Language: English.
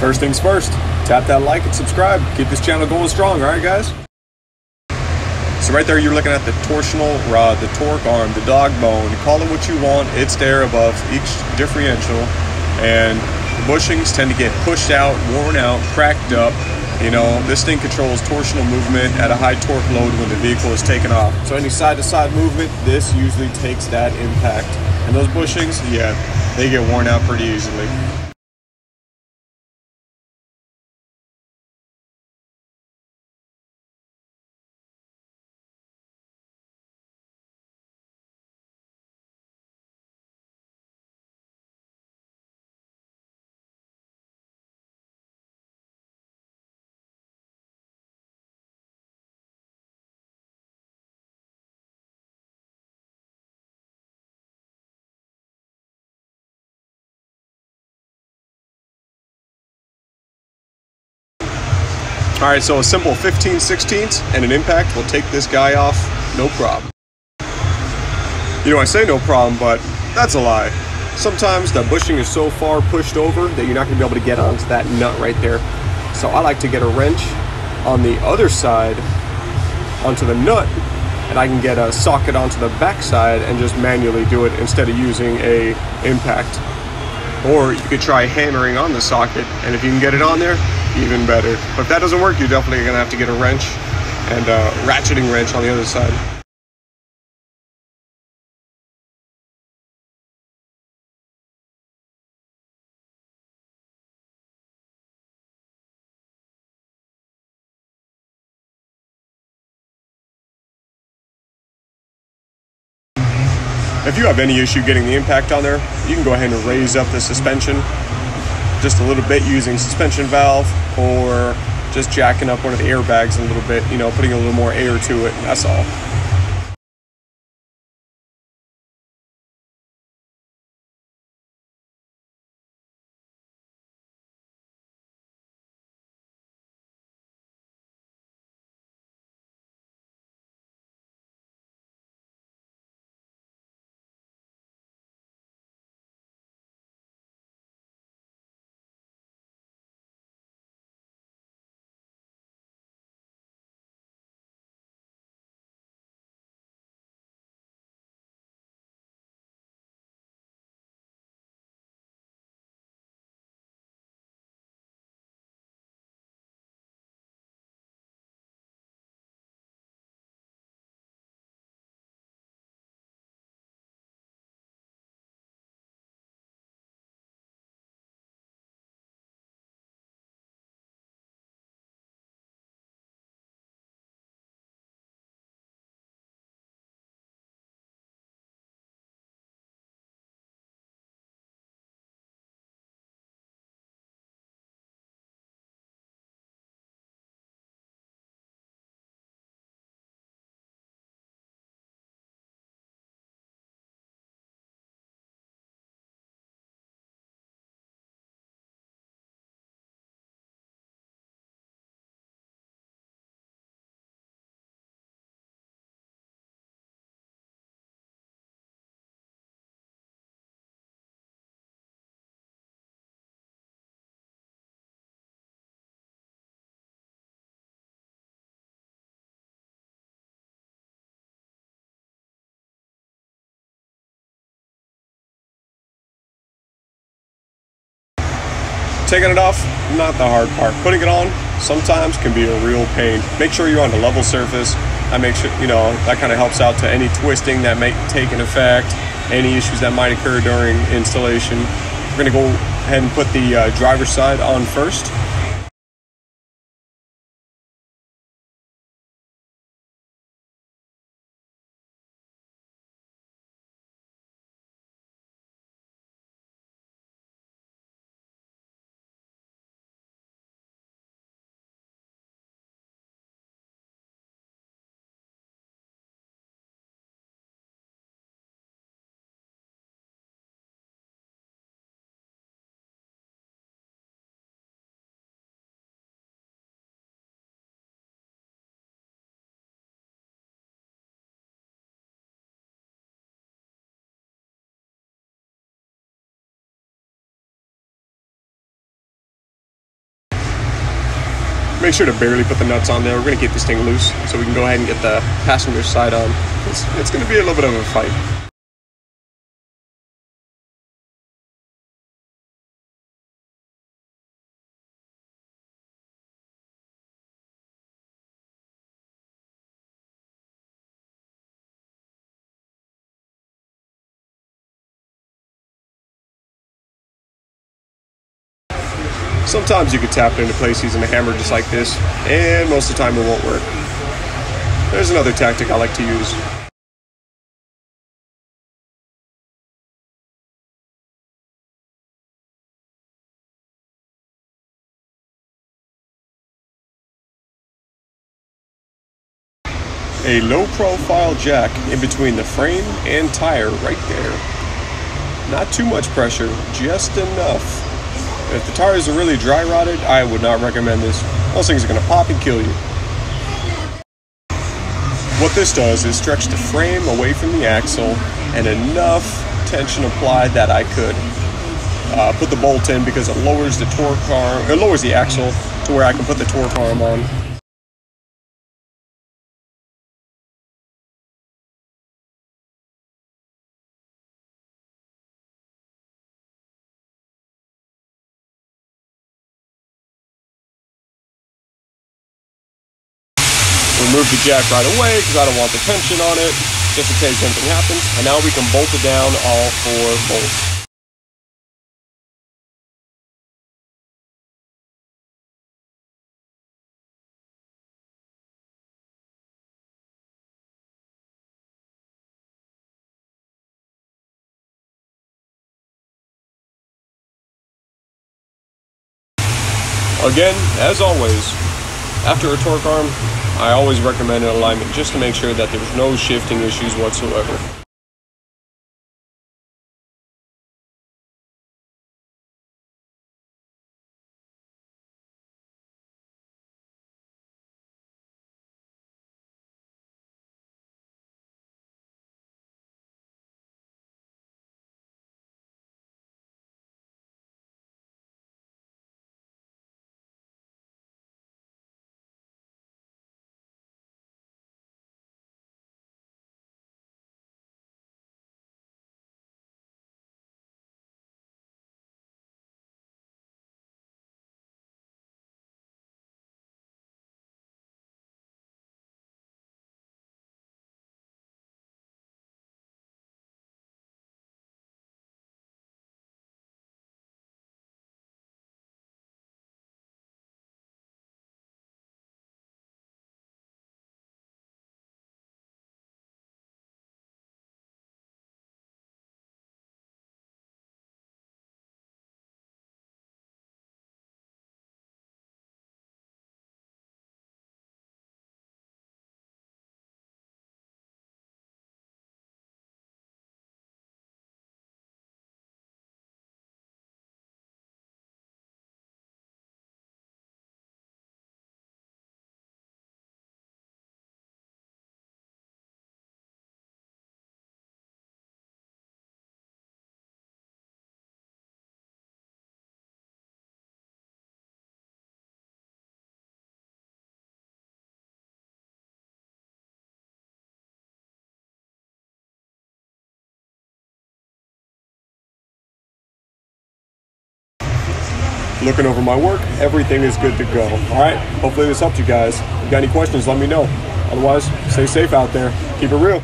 First things first, tap that like and subscribe. Keep this channel going strong, alright guys? So right there you're looking at the torsional rod, the torque arm, the dog bone. Call it what you want, it's there above each differential. And the bushings tend to get pushed out, worn out, cracked up. You know, this thing controls torsional movement at a high torque load when the vehicle is taken off. So any side-to-side movement, this usually takes that impact. And those bushings, yeah, they get worn out pretty easily. Alright, so a simple 15/16 and an impact will take this guy off, no problem. You know, I say no problem, but that's a lie. Sometimes the bushing is so far pushed over that you're not going to be able to get onto that nut right there. So I like to get a wrench on the other side onto the nut, and I can get a socket onto the back side and just manually do it instead of using a impact. Or you could try hammering on the socket, and if you can get it on there, even better. But if that doesn't work, you're definitely gonna have to get a wrench and a ratcheting wrench on the other side. If you have any issue getting the impact on there, you can go ahead and raise up the suspension just a little bit using suspension valve, or just jacking up one of the airbags a little bit, you know, putting a little more air to it, that's all. Taking it off, not the hard part. Putting it on sometimes can be a real pain. Make sure you're on a level surface. I make sure, you know, that kind of helps out to any twisting that may take an effect, any issues that might occur during installation. We're gonna go ahead and put the driver's side on first. Make sure to barely put the nuts on there. We're going to keep this thing loose so we can go ahead and get the passenger side on. It's going to be a little bit of a fight. Sometimes you can tap it into place using a hammer just like this, and most of the time it won't work. There's another tactic I like to use. A low profile jack in between the frame and tire right there. Not too much pressure, just enough. If the tires are really dry rotted, I would not recommend this. Those things are going to pop and kill you. What this does is stretch the frame away from the axle and enough tension applied that I could put the bolt in, because it lowers the torque arm, it lowers the axle to where I can put the torque arm on. Remove the jack right away because I don't want the tension on it, just in case anything happens. And now we can bolt it down all 4 bolts. Again, as always, after a torque arm, I always recommend an alignment just to make sure that there's no shifting issues whatsoever. Looking over my work, everything is good to go. All right, hopefully this helped you guys. If you got any questions, let me know. Otherwise, stay safe out there. Keep it real.